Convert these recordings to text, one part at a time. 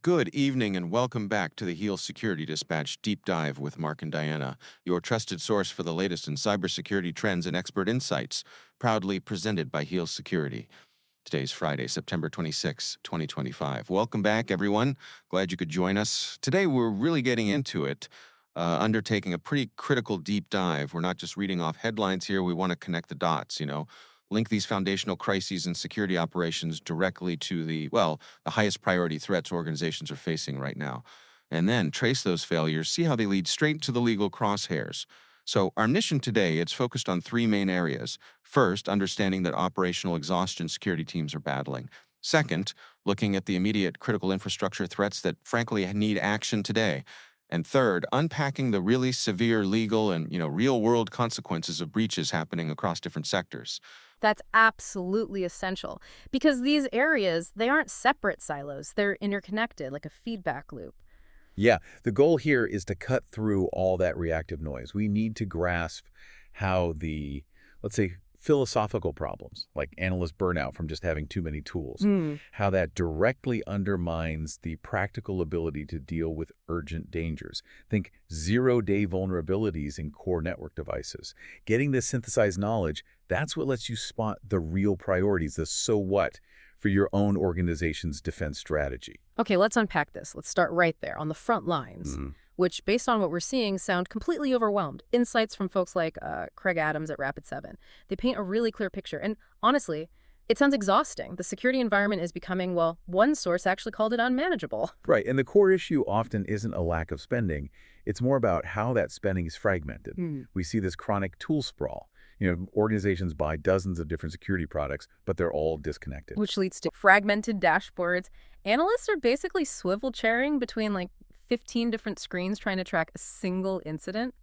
Good evening and welcome back to the Heal Security Dispatch Deep Dive with Mark and Diana, your trusted source for the latest in cybersecurity trends and expert insights, proudly presented by Heal Security. Today's Friday, September 26, 2025. Welcome back, everyone. Glad you could join us. Today, we're really getting into it, undertaking a pretty critical deep dive. We're not just reading off headlines here. We want to connect the dots, link these foundational crises and security operations directly to the highest priority threats organizations are facing right now. And then trace those failures, see how they lead straight to the legal crosshairs. So our mission today, it's focused on three main areas. First, understanding that operational exhaustion security teams are battling. Second, looking at the immediate critical infrastructure threats that frankly need action today. And third, unpacking the really severe legal and, real-world consequences of breaches happening across different sectors. That's absolutely essential because these areas, they aren't separate silos. They're interconnected, like a feedback loop. Yeah, the goal here is to cut through all that reactive noise. We need to grasp how let's say, philosophical problems, like analyst burnout from just having too many tools, how that directly undermines the practical ability to deal with urgent dangers. Think zero-day vulnerabilities in core network devices. Getting this synthesized knowledge, that's what lets you spot the real priorities, the so what, for your own organization's defense strategy. Okay, let's unpack this. Let's start right there on the front lines, which, based on what we're seeing, sound completely overwhelmed. Insights from folks like Craig Adams at Rapid7. They paint a really clear picture. And honestly, it sounds exhausting. The security environment is becoming, well, one source actually called it unmanageable. Right, and the core issue often isn't a lack of spending. It's more about how that spending is fragmented. We see this chronic tool sprawl. Organizations buy dozens of different security products, but they're all disconnected. Which leads to fragmented dashboards. Analysts are basically swivel chairing between like 15 different screens trying to track a single incident.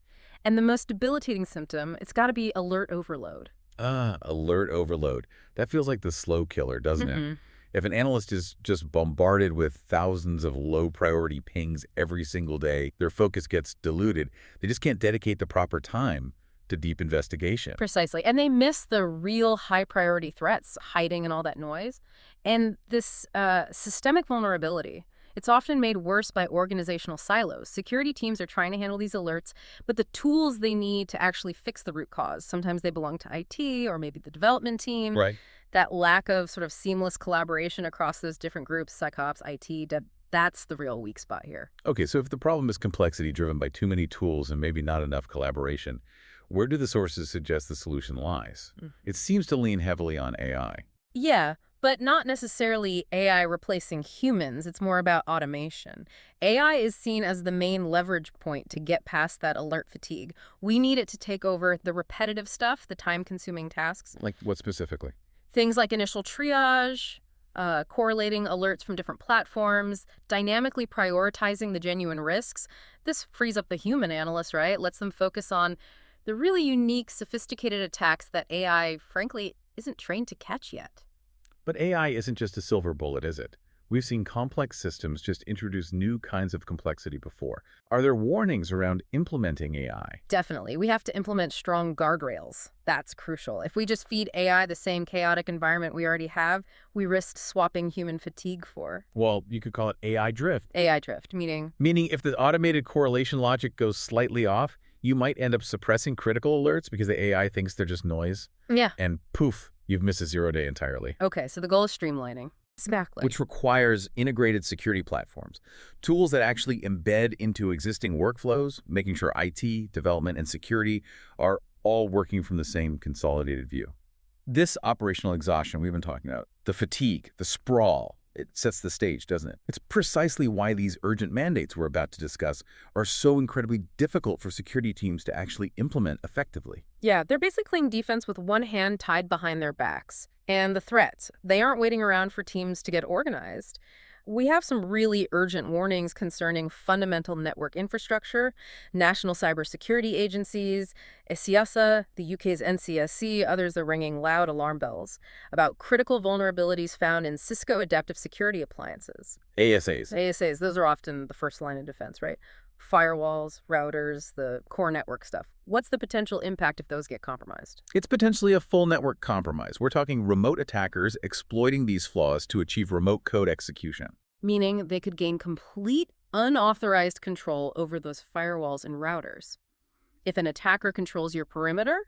And the most debilitating symptom, it's got to be alert overload. Alert overload. That feels like the slow killer, doesn't it? If an analyst is just bombarded with thousands of low-priority pings every single day, their focus gets diluted. They just can't dedicate the proper time to deep investigation. Precisely. And they miss the real high-priority threats hiding in all that noise. And this systemic vulnerability, it's often made worse by organizational silos. Security teams are trying to handle these alerts, but the tools they need to actually fix the root cause, sometimes they belong to IT or maybe the development team. Right. That lack of sort of seamless collaboration across those different groups, SecOps, IT, that's the real weak spot here. Okay, so if the problem is complexity driven by too many tools and maybe not enough collaboration, where do the sources suggest the solution lies? It seems to lean heavily on AI. Yeah, but not necessarily AI replacing humans. It's more about automation. AI is seen as the main leverage point to get past that alert fatigue. We need it to take over the repetitive stuff, the time-consuming tasks. Like what specifically? Things like initial triage, correlating alerts from different platforms, dynamically prioritizing the genuine risks. This frees up the human analyst, right? Lets them focus on the really unique, sophisticated attacks that AI, frankly, isn't trained to catch yet. But AI isn't just a silver bullet, is it? We've seen complex systems just introduce new kinds of complexity before. Are there warnings around implementing AI? Definitely. We have to implement strong guardrails. That's crucial. If we just feed AI the same chaotic environment we already have, we risk swapping human fatigue for. Well, you could call it AI drift. AI drift, meaning? Meaning if the automated correlation logic goes slightly off, you might end up suppressing critical alerts because the AI thinks they're just noise. Yeah. And poof, you've missed a 0 day entirely. Okay, so the goal is streamlining. Exactly. Which requires integrated security platforms, tools that actually embed into existing workflows, making sure IT, development, and security are all working from the same consolidated view. This operational exhaustion we've been talking about, the fatigue, the sprawl, it sets the stage, doesn't it? It's precisely why these urgent mandates we're about to discuss are so incredibly difficult for security teams to actually implement effectively. Yeah, they're basically playing defense with one hand tied behind their backs. And the threats, they aren't waiting around for teams to get organized. We have some really urgent warnings concerning fundamental network infrastructure, national cybersecurity agencies, SCSSET, the UK's NCSC, others are ringing loud alarm bells about critical vulnerabilities found in Cisco Adaptive Security appliances. ASAs. ASAs, those are often the first line of defense, right? Firewalls, routers, the core network stuff. What's the potential impact if those get compromised? It's potentially a full network compromise. We're talking remote attackers exploiting these flaws to achieve remote code execution. meaning they could gain complete unauthorized control over those firewalls and routers. If an attacker controls your perimeter,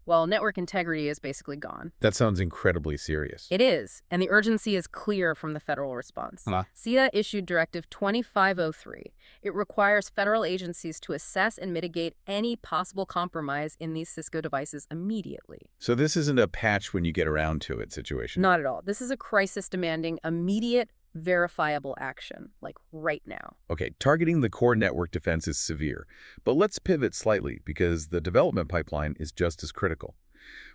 well, network integrity is basically gone. That sounds incredibly serious. It is, and the urgency is clear from the federal response. CETA issued Directive 2503. It requires federal agencies to assess and mitigate any possible compromise in these Cisco devices immediately. So this isn't a patch when you get around to it situation. Not at all. This is a crisis demanding immediate, verifiable action, like right now. Okay, targeting the core network defense is severe, but let's pivot slightly because the development pipeline is just as critical.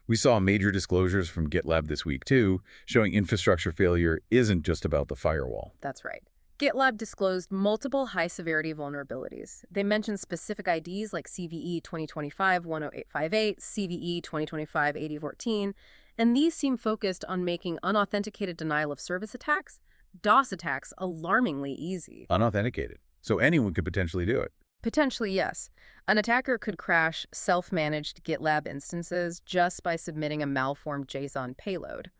We saw major disclosures from GitLab this week too, showing infrastructure failure isn't just about the firewall. That's right. GitLab disclosed multiple high-severity vulnerabilities. They mentioned specific IDs like CVE 2025-10858, CVE 2025-8014, and these seem focused on making unauthenticated denial of service attacks, DOS attacks, alarmingly easy. Unauthenticated. So anyone could potentially do it. Potentially, yes. An attacker could crash self-managed GitLab instances just by submitting a malformed JSON payload.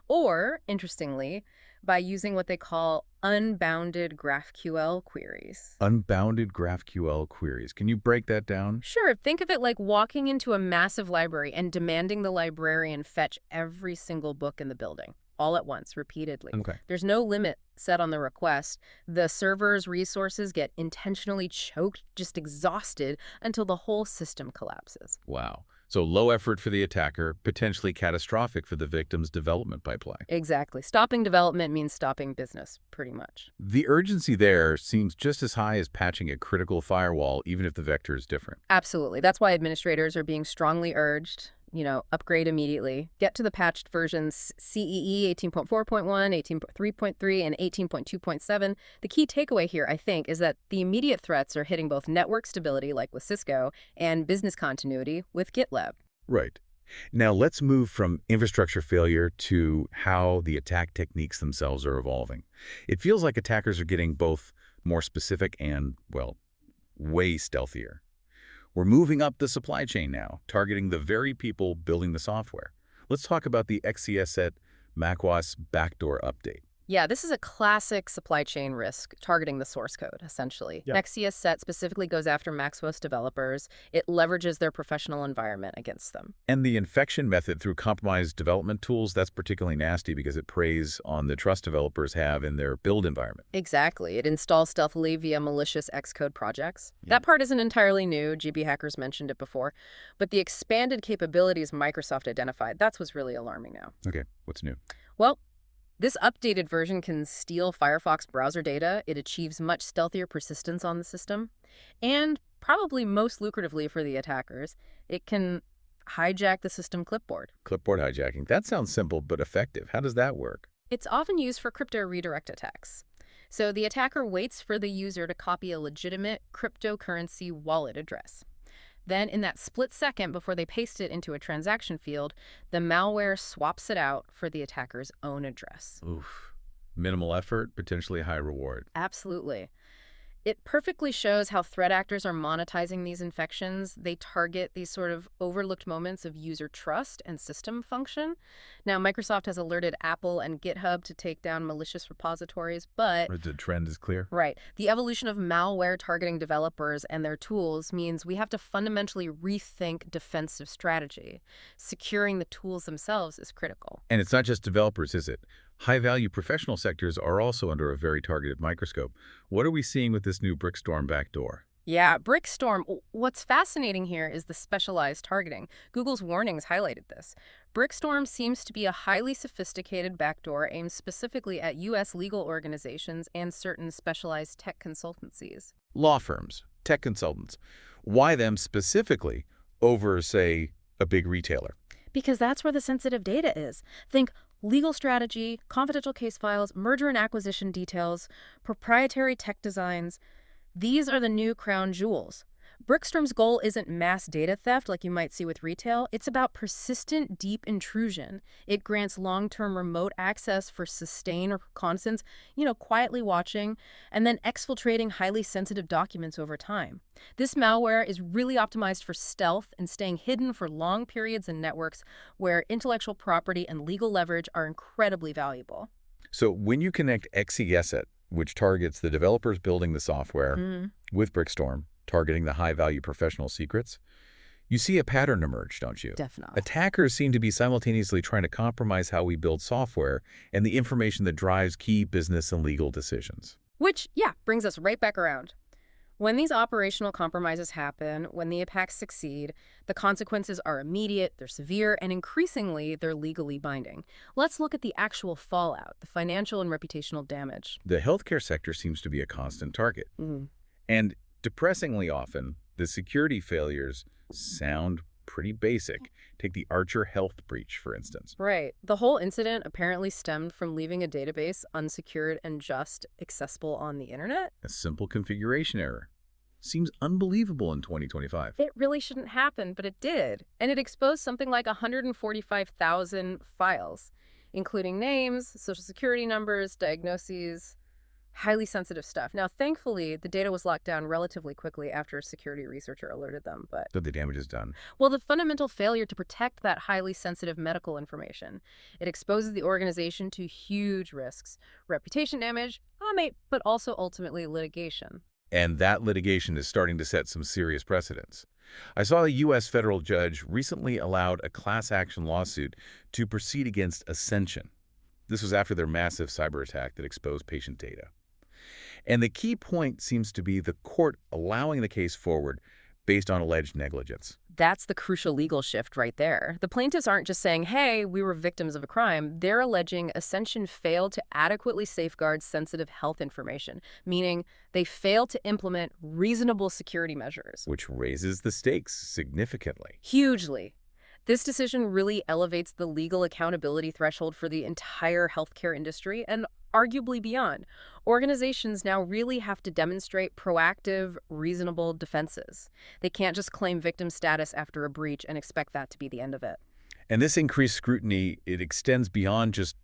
Or, interestingly, by using what they call unbounded GraphQL queries. Unbounded GraphQL queries. Can you break that down? Sure, think of it like walking into a massive library and demanding the librarian fetch every single book in the building, all at once, repeatedly. Okay. There's no limit set on the request. The server's resources get intentionally choked, just exhausted, until the whole system collapses. Wow. So low effort for the attacker, potentially catastrophic for the victim's development pipeline. Exactly. Stopping development means stopping business, pretty much. The urgency there seems just as high as patching a critical firewall, even if the vector is different. Absolutely. That's why administrators are being strongly urged, upgrade immediately. Get to the patched versions CEE 18.4.1, 18.3.3, and 18.2.7. The key takeaway here, I think, is that the immediate threats are hitting both network stability, like with Cisco, and business continuity with GitLab. Right. Now let's move from infrastructure failure to how the attack techniques themselves are evolving. It feels like attackers are getting both more specific and, well, way stealthier. We're moving up the supply chain now, targeting the very people building the software. Let's talk about the XCSSET macOS backdoor update. Yeah, this is a classic supply chain risk targeting the source code, essentially. Yep. XCSSET specifically goes after macOS developers. It leverages their professional environment against them. And the infection method through compromised development tools, that's particularly nasty because it preys on the trust developers have in their build environment. Exactly. It installs stealthily via malicious Xcode projects. That part isn't entirely new. GB hackers mentioned it before. But the expanded capabilities Microsoft identified, that's what's really alarming now. Okay, what's new? Well, this updated version can steal Firefox browser data. It achieves much stealthier persistence on the system. And probably most lucratively for the attackers, it can hijack the system clipboard. Clipboard hijacking. That sounds simple but effective. How does that work? It's often used for crypto redirect attacks. So the attacker waits for the user to copy a legitimate cryptocurrency wallet address. Then, in that split second before they paste it into a transaction field, the malware swaps it out for the attacker's own address. Oof. Minimal effort, potentially high reward. Absolutely. It perfectly shows how threat actors are monetizing these infections. They target these sort of overlooked moments of user trust and system function. Now, Microsoft has alerted Apple and GitHub to take down malicious repositories, but... The trend is clear. Right. The evolution of malware targeting developers and their tools means we have to fundamentally rethink defensive strategy. Securing the tools themselves is critical. And it's not just developers, is it? High-value professional sectors are also under a very targeted microscope. What are we seeing with this new Brickstorm backdoor? Yeah, Brickstorm. What's fascinating here is the specialized targeting. Google's warnings highlighted this. Brickstorm seems to be a highly sophisticated backdoor aimed specifically at U.S. legal organizations and certain specialized tech consultancies. Law firms, tech consultants. Why them specifically over, say, a big retailer? Because that's where the sensitive data is. Think legal strategy, confidential case files, merger and acquisition details, proprietary tech designs. These are the new crown jewels. Brickstorm's goal isn't mass data theft like you might see with retail. It's about persistent, deep intrusion. It grants long-term remote access for sustained reconnaissance, quietly watching, and then exfiltrating highly sensitive documents over time. This malware is really optimized for stealth and staying hidden for long periods in networks where intellectual property and legal leverage are incredibly valuable. So when you connect XCSSET which targets the developers building the software, Mm, with Brickstorm, targeting the high-value professional secrets. You see a pattern emerge, don't you? definitely. Attackers seem to be simultaneously trying to compromise how we build software and the information that drives key business and legal decisions. Which, yeah, brings us right back around. When these operational compromises happen, when the attacks succeed, the consequences are immediate, they're severe, and increasingly, they're legally binding. Let's look at the actual fallout, the financial and reputational damage. The healthcare sector seems to be a constant target. Mm, And depressingly often, the security failures sound pretty basic. Take the Archer Health breach, for instance. right. The whole incident apparently stemmed from leaving a database unsecured and just accessible on the internet. A simple configuration error. Seems unbelievable in 2025. It really shouldn't happen, but it did. And it exposed something like 145,000 files, including names, social security numbers, diagnoses, highly sensitive stuff. Now, thankfully, the data was locked down relatively quickly after a security researcher alerted them. But, So the damage is done. well, the fundamental failure to protect that highly sensitive medical information, it exposes the organization to huge risks, reputation damage, but also ultimately litigation. And that litigation is starting to set some serious precedents. I saw a U.S. federal judge recently allowed a class action lawsuit to proceed against Ascension. This was after their massive cyber attack that exposed patient data. And the key point seems to be the court allowing the case forward based on alleged negligence. That's the crucial legal shift right there. The plaintiffs aren't just saying, hey, we were victims of a crime. They're alleging Ascension failed to adequately safeguard sensitive health information, meaning they failed to implement reasonable security measures. Which raises the stakes significantly. Hugely. This decision really elevates the legal accountability threshold for the entire healthcare industry and arguably beyond. Organizations now really have to demonstrate proactive, reasonable defenses. They can't just claim victim status after a breach and expect that to be the end of it. And this increased scrutiny, it extends beyond just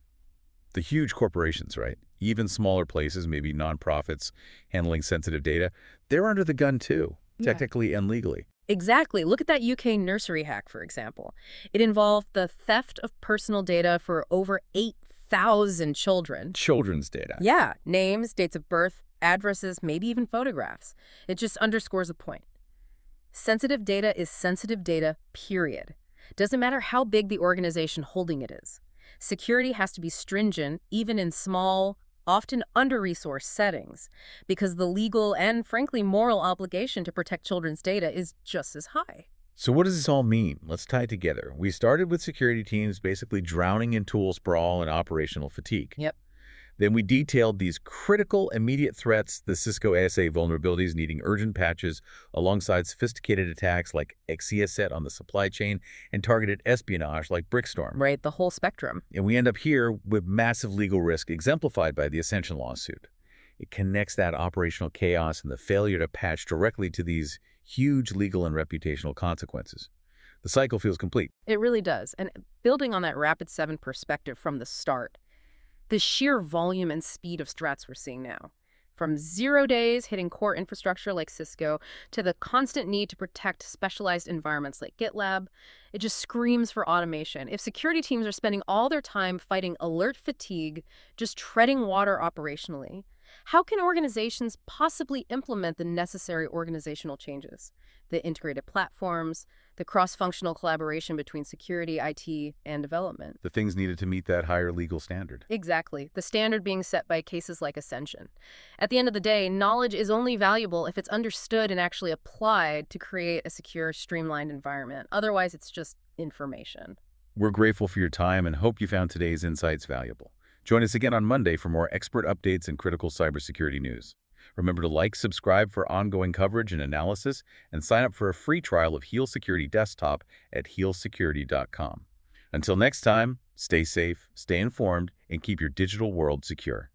the huge corporations, right? Even smaller places, maybe nonprofits handling sensitive data, they're under the gun too, Yeah. technically and legally. Exactly. Look at that UK nursery hack, for example. It involved the theft of personal data for over 8,000 children. Children's data. Yeah, names, dates of birth, addresses, maybe even photographs. It just underscores a point. Sensitive data is sensitive data, period. Doesn't matter how big the organization holding it is. Security has to be stringent, even in small, often under-resourced settings, because the legal and, frankly, moral obligation to protect children's data is just as high. So what does this all mean? Let's tie it together. We started with security teams basically drowning in tool sprawl and operational fatigue. Yep. Then we detailed these critical immediate threats, the Cisco ASA vulnerabilities needing urgent patches alongside sophisticated attacks like XCSSET on the supply chain and targeted espionage like Brickstorm. Right, the whole spectrum. And we end up here with massive legal risk exemplified by the Ascension lawsuit. It connects that operational chaos and the failure to patch directly to these huge legal and reputational consequences. The cycle feels complete. It really does. And building on that Rapid7 perspective from the start, the sheer volume and speed of threats we're seeing now, from 0 days hitting core infrastructure like Cisco to the constant need to protect specialized environments like GitLab, it just screams for automation. If security teams are spending all their time fighting alert fatigue, just treading water operationally, how can organizations possibly implement the necessary organizational changes? The integrated platforms, the cross-functional collaboration between security, IT, and development. The things needed to meet that higher legal standard. Exactly. The standard being set by cases like Ascension. At the end of the day, knowledge is only valuable if it's understood and actually applied to create a secure, streamlined environment. Otherwise, it's just information. We're grateful for your time and hope you found today's insights valuable. Join us again on Monday for more expert updates and critical cybersecurity news. Remember to like, subscribe for ongoing coverage and analysis, and sign up for a free trial of Heal Security Desktop at healsecurity.com. Until next time, stay safe, stay informed, and keep your digital world secure.